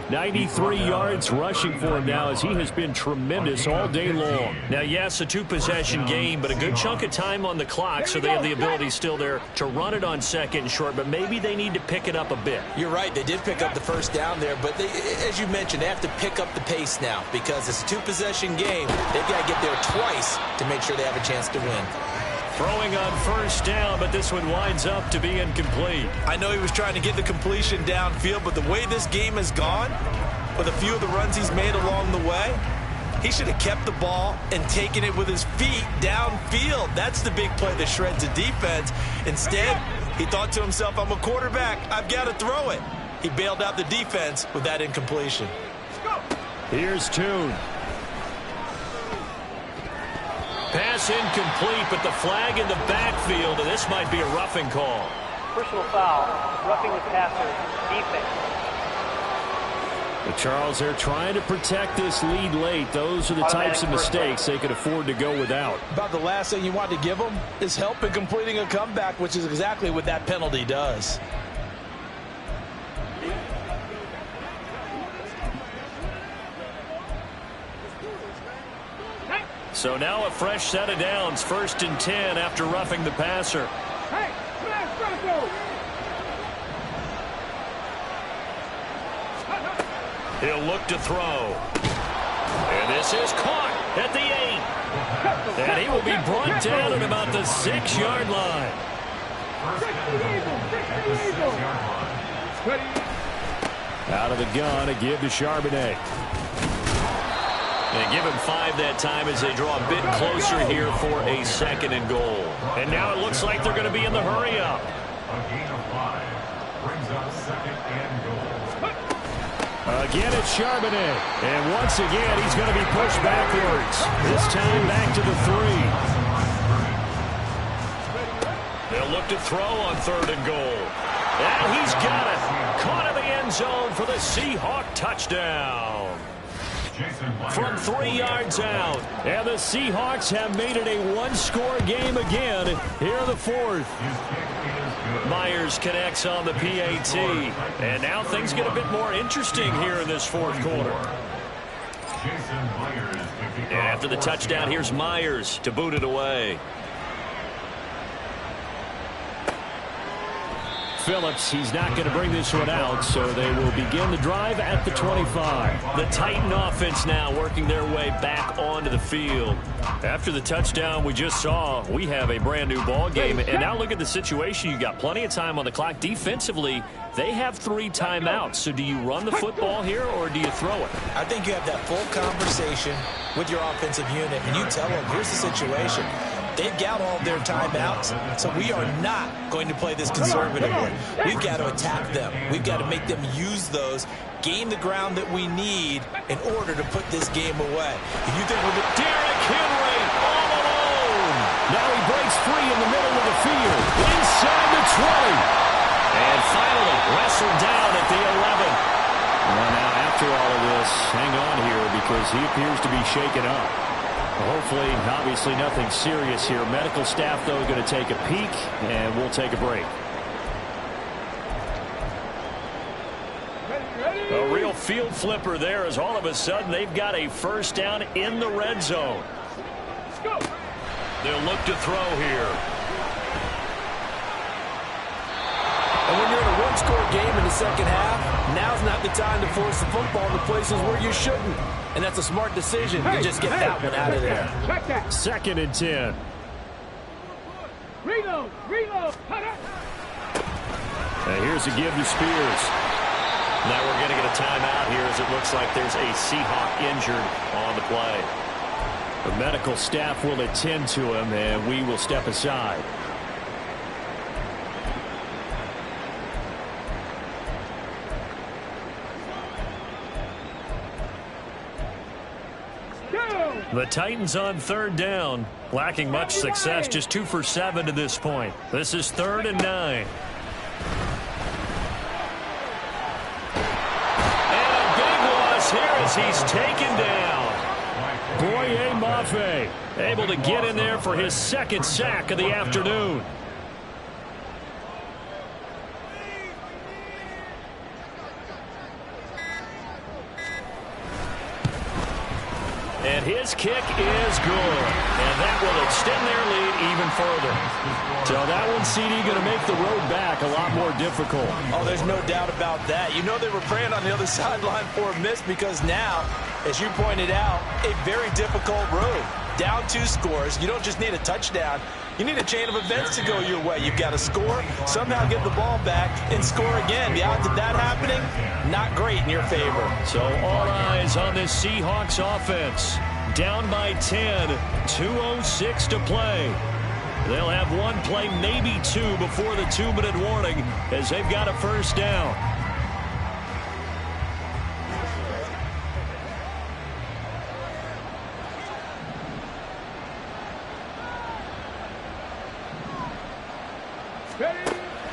93 yards rushing for him now as he has been tremendous all day long. Now, yes, a two-possession game, but a good chunk of time on the clock, so they have the ability still there to run it on 2nd and short, but maybe they need to pick it up a bit. You're right. They did pick up the first down there, but they, as you mentioned, they have to pick up the pace now because it's a two-possession game. They've got to get there twice to make sure they have a chance to win. Throwing on first down, but this one winds up to be incomplete. I know he was trying to get the completion downfield, but the way this game has gone, with a few of the runs he's made along the way, he should have kept the ball and taken it with his feet downfield. That's the big play that shreds the defense. Instead, he thought to himself, I'm a quarterback. I've got to throw it. He bailed out the defense with that incompletion. Here's Tune. Pass incomplete, but the flag in the backfield, and this might be a roughing call. Personal foul, roughing the passer, defense. But Charles, they're trying to protect this lead late. Those are the types of mistakes they could afford to go without. About the last thing you want to give them is help in completing a comeback, which is exactly what that penalty does. So now a fresh set of downs, 1st and 10 after roughing the passer. Hey, smash Bronco! He'll look to throw. And this is caught at the 8. And he will be brought down at about the 6-yard line. Out of the gun, a give to Charbonnet. They give him 5 that time as they draw a bit closer here for a 2nd and goal. And now it looks like they're going to be in the hurry-up. A gain of 5 brings up 2nd and goal. Again, it's Charbonnet. And once again, he's going to be pushed backwards. This time back to the 3. They'll look to throw on 3rd and goal. And he's got it. Caught in the end zone for the Seahawk touchdown. From 3 yards out. And the Seahawks have made it a one-score game again here in the 4th. Myers connects on the PAT. And now things get a bit more interesting here in this 4th quarter. And after the touchdown, here's Myers to boot it away. Phillips, he's not going to bring this one out, so they will begin the drive at the 25. The Titan offense now working their way back onto the field. After the touchdown we just saw, we have a brand new ball game. And now look at the situation. You got plenty of time on the clock. Defensively, they have 3 timeouts. So do you run the football here or do you throw it? I think you have that full conversation with your offensive unit, and you tell them, here's the situation. They've got all their timeouts, so we are not going to play this conservatively. We've got to attack them. We've got to make them use those, gain the ground that we need in order to put this game away. If you think we're Derrick Henry all alone. Now he breaks free in the middle of the field, inside the 20. And finally wrestled down at the 11. Well, now after all of this, hang on here because he appears to be shaken up. Hopefully, obviously nothing serious here. Medical staff, though, going to take a peek, and we'll take a break. A real field flipper there as all of a sudden they've got a first down in the red zone. They'll look to throw here. And when you're in a one-score game in the second half, now's not the time to force the football to places where you shouldn't. And that's a smart decision to just get that one out of there. 2nd and 10. Reload! And here's a give to Spears. Now we're going to get a timeout here as it looks like there's a Seahawk injured on the play. The medical staff will attend to him, and we will step aside. The Titans on third down, lacking much success, just 2 for 7 to this point. This is 3rd and 9. And a big loss here as he's taken down. Boye Mafe able to get in there for his 2nd sack of the afternoon. And his kick is good. And that will extend their lead even further. So that one, CD, going to make the road back a lot more difficult. Oh, there's no doubt about that. You know they were praying on the other sideline for a miss because now, as you pointed out, a very difficult road. Down 2 scores. You don't just need a touchdown. You need a chain of events to go your way. You've got to score, somehow get the ball back, and score again. The odds of that happening, not great in your favor. So all eyes on this Seahawks offense. Down by 10, 2:06 to play. They'll have one play, maybe 2, before the 2-minute warning as they've got a first down.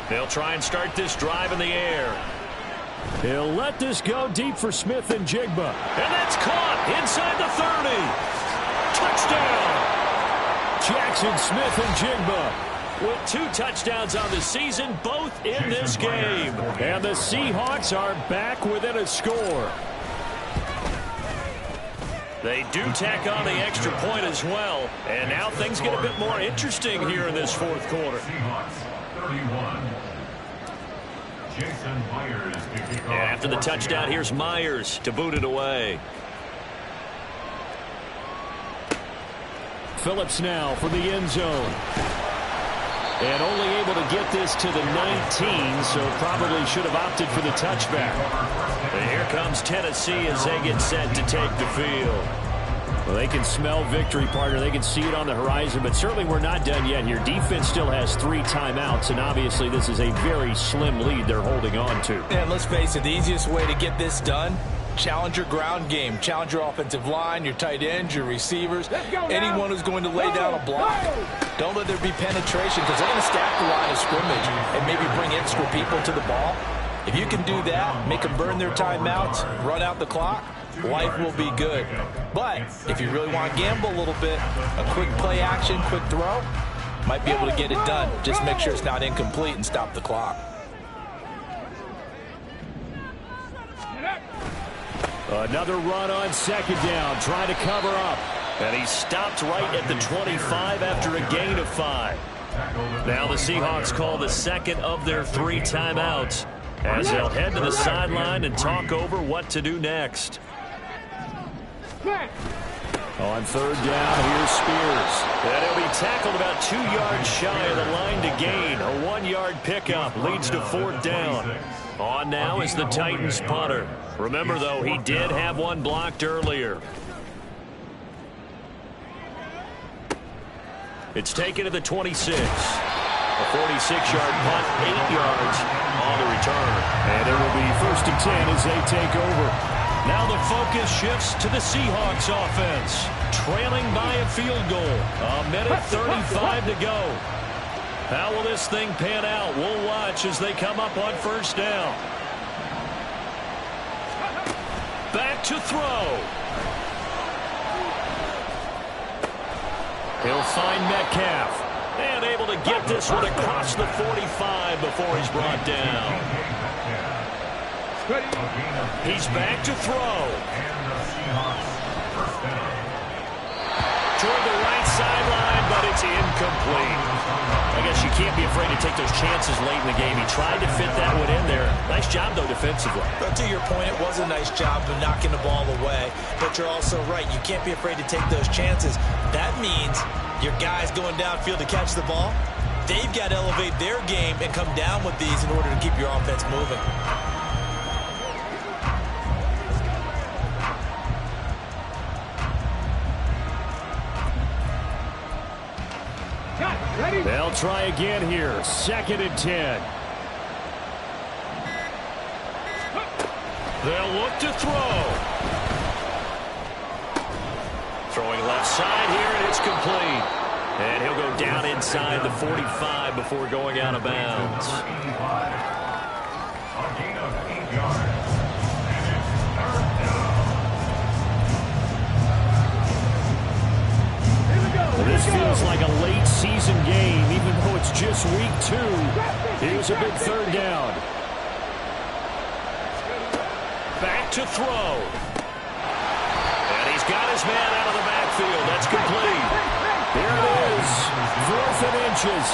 They'll try and start this drive in the air. He'll let this go deep for Smith and Jigba. And that's caught inside the 30. Touchdown! Jackson Smith and Jigba with 2 touchdowns on the season, both in this game. And the Seahawks are back within a score. They do tack on the extra point as well. And now things get a bit more interesting here in this 4th quarter. Seahawks 31. Jason Myers to kick off. And after the touchdown, here's Myers to boot it away. Phillips now for the end zone. And only able to get this to the 19, so probably should have opted for the touchback. And here comes Tennessee as they get set to take the field. Well, they can smell victory, partner. They can see it on the horizon, but certainly we're not done yet here. Defense still has 3 timeouts, and obviously this is a very slim lead they're holding on to. And let's face it, the easiest way to get this done, challenge your ground game. Challenge your offensive line, your tight ends, your receivers, anyone who's going to lay down a block. Don't let there be penetration because they're going to stack the line of scrimmage and maybe bring extra people to the ball. If you can do that, make them burn their timeouts, run out the clock, life will be good. But if you really want to gamble a little bit, a quick play action, quick throw, might be able to get it done. Just make sure it's not incomplete and stop the clock. Another run on 2nd down, trying to cover up. And he stopped right at the 25 after a gain of 5. Now the Seahawks call the 2nd of their 3 timeouts as they'll head to the sideline and talk over what to do next. On 3rd down, here's Spears. And he'll be tackled about 2 yards shy of the line to gain. A 1-yard pickup leads to 4th down. On now is the Titans punter. Remember, though, he did have one blocked earlier. It's taken to the 26. A 46-yard punt, 8 yards on the return. And it will be 1st and 10 as they take over. Now the focus shifts to the Seahawks offense, trailing by a field goal. A minute 35 to go. How will this thing pan out? We'll watch as they come up on 1st down. Back to throw. He'll find Metcalf. And able to get this one across the 45 before he's brought down. He's back to throw. Toward the right sideline, but it's incomplete. I guess you can't be afraid to take those chances late in the game. He tried to fit that one in there. Nice job, though, defensively. But to your point, it was a nice job of knocking the ball away. But you're also right. You can't be afraid to take those chances. That means your guys going downfield to catch the ball, they've got to elevate their game and come down with these in order to keep your offense moving. They'll try again here. 2nd and 10. They'll look to throw. Throwing left side here, and it's complete. And he'll go down inside the 45 before going out of bounds. A gain of 8 yards. And it's 3rd down. This feels like a late season game, even though it's just week 2. Here's a big 3rd down. Back to throw. And he's got his man out of the backfield. That's complete. Here it is. 4th and inches.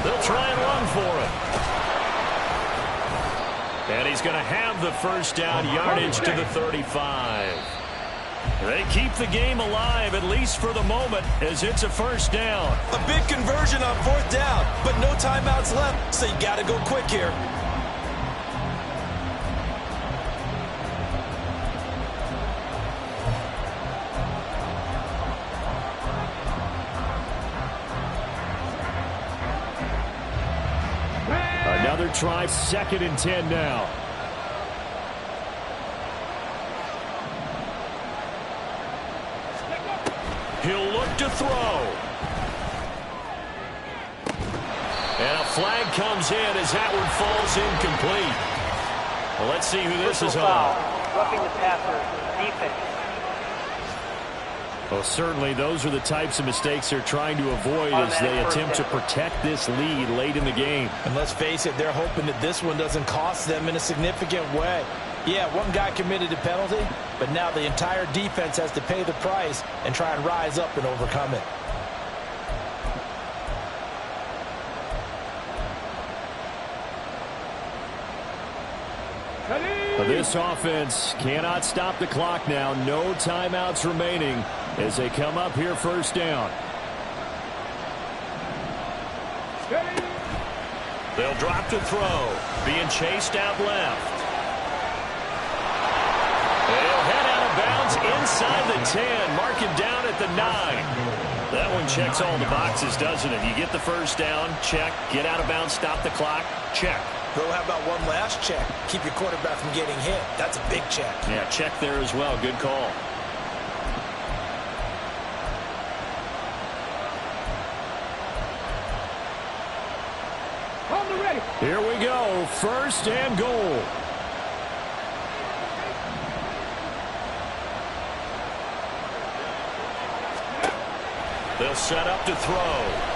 They'll try and run for it. And he's going to have the 1st down, yardage to the 35. They keep the game alive, at least for the moment, as it's a 1st down. A big conversion on 4th down, but no timeouts left, so you got to go quick here. Another try, 2nd and 10 now. He'll look to throw. And a flag comes in as Atwood falls incomplete. Well, let's see who this is on. Roughing the passer, defense. Well, certainly those are the types of mistakes they're trying to avoid as they attempt to protect this lead late in the game. And let's face it, they're hoping that this one doesn't cost them in a significant way. Yeah, one guy committed a penalty, but now the entire defense has to pay the price and try and rise up and overcome it. This offense cannot stop the clock now. No timeouts remaining as they come up here 1st down. They'll drop to throw. Being chased out left. They'll head out of bounds inside the 10. Mark him down at the 9. That one checks all the boxes, doesn't it? You get the 1st down, check. Get out of bounds, stop the clock, check. Though, how about one last check? Keep your quarterback from getting hit. That's a big check. Yeah, check there as well. Good call. Here we go. 1st and goal. They'll set up to throw.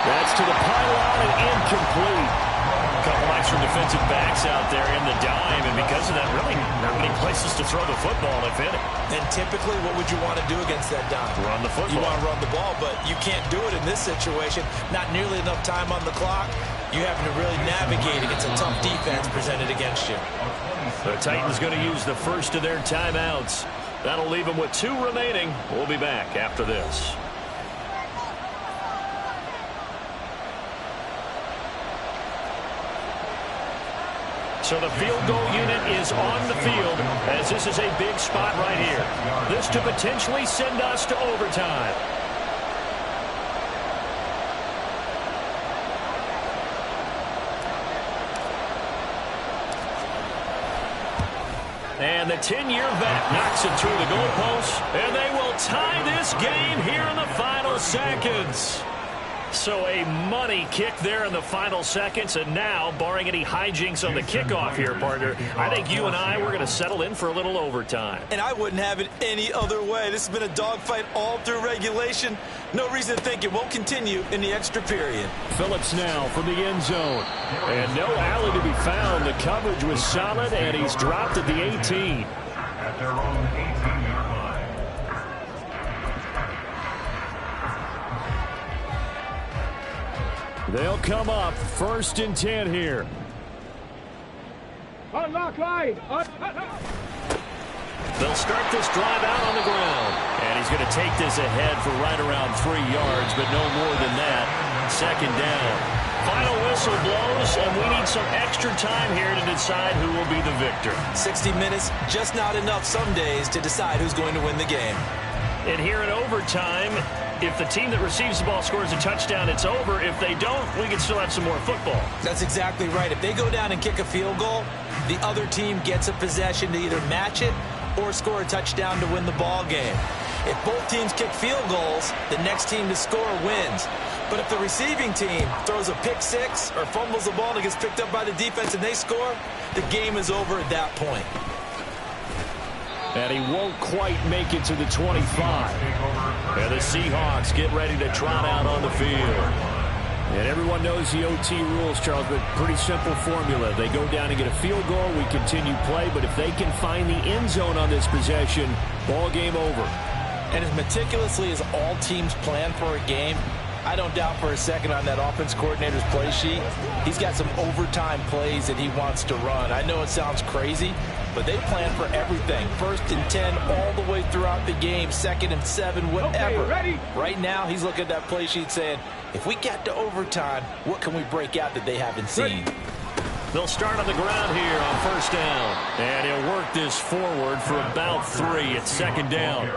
That's to the pylon and incomplete. A couple extra defensive backs out there in the dime, and because of that, really not many places to throw the football, if any. And typically, what would you want to do against that dime? Run the football. You want to run the ball, but you can't do it in this situation. Not nearly enough time on the clock. You have to really navigate against a tough defense presented against you. The Titans going to use the 1st of their timeouts. That'll leave them with 2 remaining. We'll be back after this. So the field goal unit is on the field as this is a big spot right here. This to potentially send us to overtime. And the 10-year vet knocks it through the goalpost, and they will tie this game here in the final seconds. So a money kick there in the final seconds, and now, barring any hijinks on the kickoff here, partner, I think you and I, we're going to settle in for a little overtime. And I wouldn't have it any other way. This has been a dogfight all through regulation. No reason to think it won't continue in the extra period. Phillips now from the end zone. And no alley to be found. The coverage was solid, and he's dropped at the 18. At their own 18-yard line. They'll come up 1st and 10 here. Unlock line. They'll start this drive out on the ground. And he's going to take this ahead for right around 3 yards, but no more than that. 2nd down. Final whistle blows, and we need some extra time here to decide who will be the victor. 60 minutes, just not enough some days to decide who's going to win the game. And here in overtime, If the team that receives the ball scores a touchdown, it's over. If they don't, we can still have some more football. That's exactly right. If they go down and kick a field goal, the other team gets a possession to either match it or score a touchdown to win the ball game. If both teams kick field goals, the next team to score wins. But if the receiving team throws a pick six or fumbles the ball and it gets picked up by the defense and they score, the game is over at that point. And he won't quite make it to the 25. And the Seahawks get ready to trot out on the field. And everyone knows the OT rules, Charles, but pretty simple formula. They go down and get a field goal, we continue play, but if they can find the end zone on this possession, ball game over. And as meticulously as all teams plan for a game, I don't doubt for a second on that offense coordinator's play sheet, he's got some overtime plays that he wants to run. I know it sounds crazy, but they plan for everything. 1st and 10 all the way throughout the game, 2nd and 7, whatever. Okay, ready? Right now, he's looking at that play sheet saying, if we get to overtime, what can we break out that they haven't seen? They'll start on the ground here on 1st down. And he'll work this forward for about 3 at 2nd down.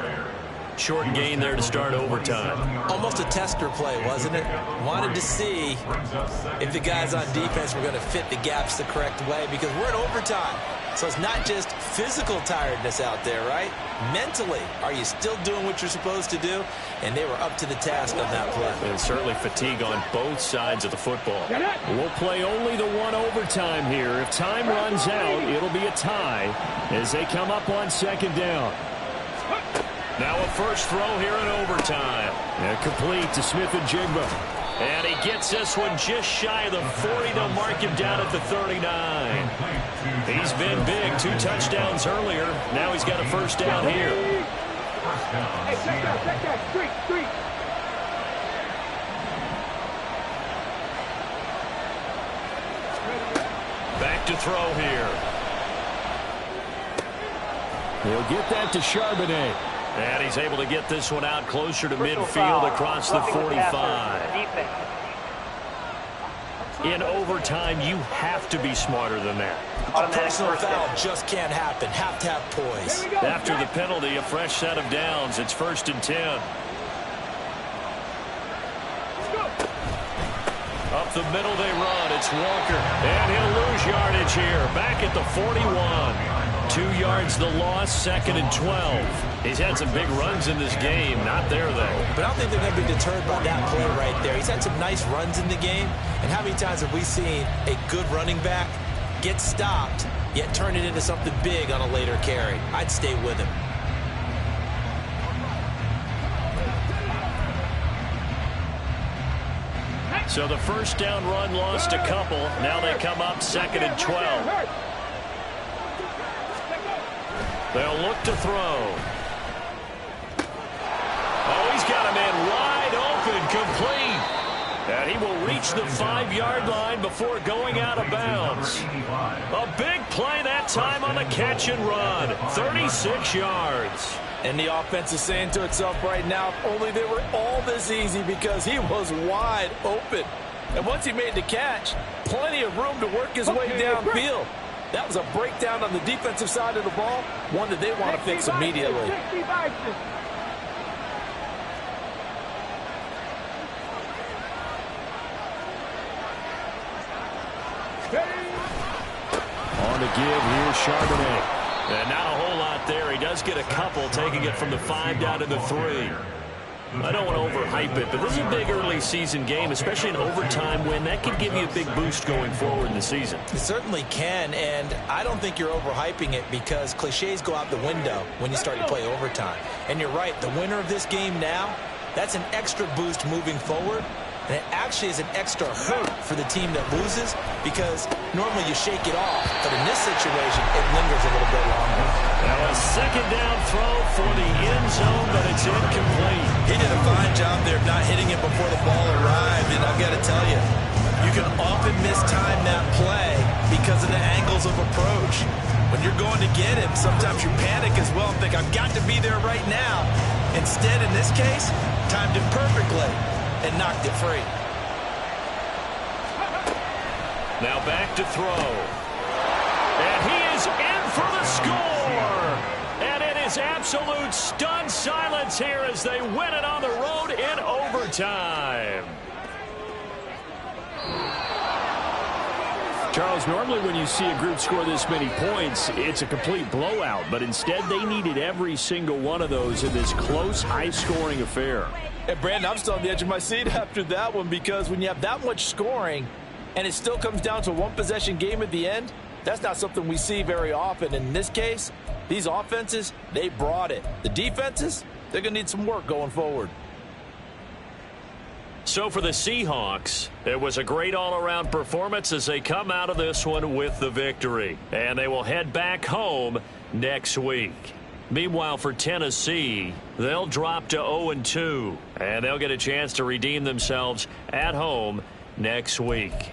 Short gain there to start overtime. Almost a tester play, wasn't it? Wanted to see if the guys on defense were going to fit the gaps the correct way because we're in overtime. So it's not just physical tiredness out there, right? Mentally, are you still doing what you're supposed to do? And they were up to the task on that play. And certainly fatigue on both sides of the football. We'll play only the one overtime here. If time runs out, it'll be a tie as they come up on 2nd down. Now a first throw here in overtime. And complete to Smith and Jigba. And he gets this one just shy of the 40. They'll mark him down at the 39. He's been big. 2 touchdowns earlier. Now he's got a 1st down here. Hey, check that. Street. Back to throw here. He'll get that to Charbonnet. And he's able to get this one out closer to midfield across the 45. In overtime, you have to be smarter than that. A personal foul just can't happen. Have to have poise. After the penalty, a fresh set of downs. It's 1st and 10. Up the middle they run. It's Walker. And he'll lose yardage here. Back at the 41. 2 yards the loss, 2nd and 12. He's had some big runs in this game. Not there, though. But I don't think they're going to be deterred by that play right there. He's had some nice runs in the game. And how many times have we seen a good running back get stopped, yet turn it into something big on a later carry? I'd stay with him. So the 1st down run lost a couple. Now they come up 2nd and 12. They'll look to throw. Oh, he's got a man wide open, complete. And he will reach the 5-yard line before going out of bounds. A big play that time on the catch and run. 36 yards. And the offense is saying to itself right now, if only they were all this easy because he was wide open. And once he made the catch, plenty of room to work his way downfield. That was a breakdown on the defensive side of the ball, one that they want to fix immediately. On the give, here's Charbonnet. And not a whole lot there. He does get a couple, taking it from the 5 down to the 3. I don't want to overhype it, but this is a big early season game, especially an overtime win. That could give you a big boost going forward in the season. It certainly can, and I don't think you're overhyping it because cliches go out the window when you start to play overtime. And you're right, the winner of this game now, that's an extra boost moving forward. And it actually is an extra hurt for the team that loses because normally you shake it off. But in this situation, it lingers a little bit longer. Now a 2nd down throw for the end zone, but it's incomplete. He did a fine job there of not hitting it before the ball arrived. And I've got to tell you, you can often mistime that play because of the angles of approach. When you're going to get him, sometimes you panic as well and think, I've got to be there right now. Instead, in this case, timed it perfectly and knocked it free. Now back to throw. And he is in for the score. And it has absolute stunned silence here as they win it on the road in overtime. Charles, normally when you see a group score this many points, it's a complete blowout. But instead, they needed every single one of those in this close, high-scoring affair. And, Brandon, I'm still on the edge of my seat after that one because when you have that much scoring and it still comes down to a one-possession game at the end, that's not something we see very often. In this case, these offenses, they brought it. The defenses, they're going to need some work going forward. So for the Seahawks, it was a great all-around performance as they come out of this one with the victory. And they will head back home next week. Meanwhile, for Tennessee, they'll drop to 0-2, and they'll get a chance to redeem themselves at home next week.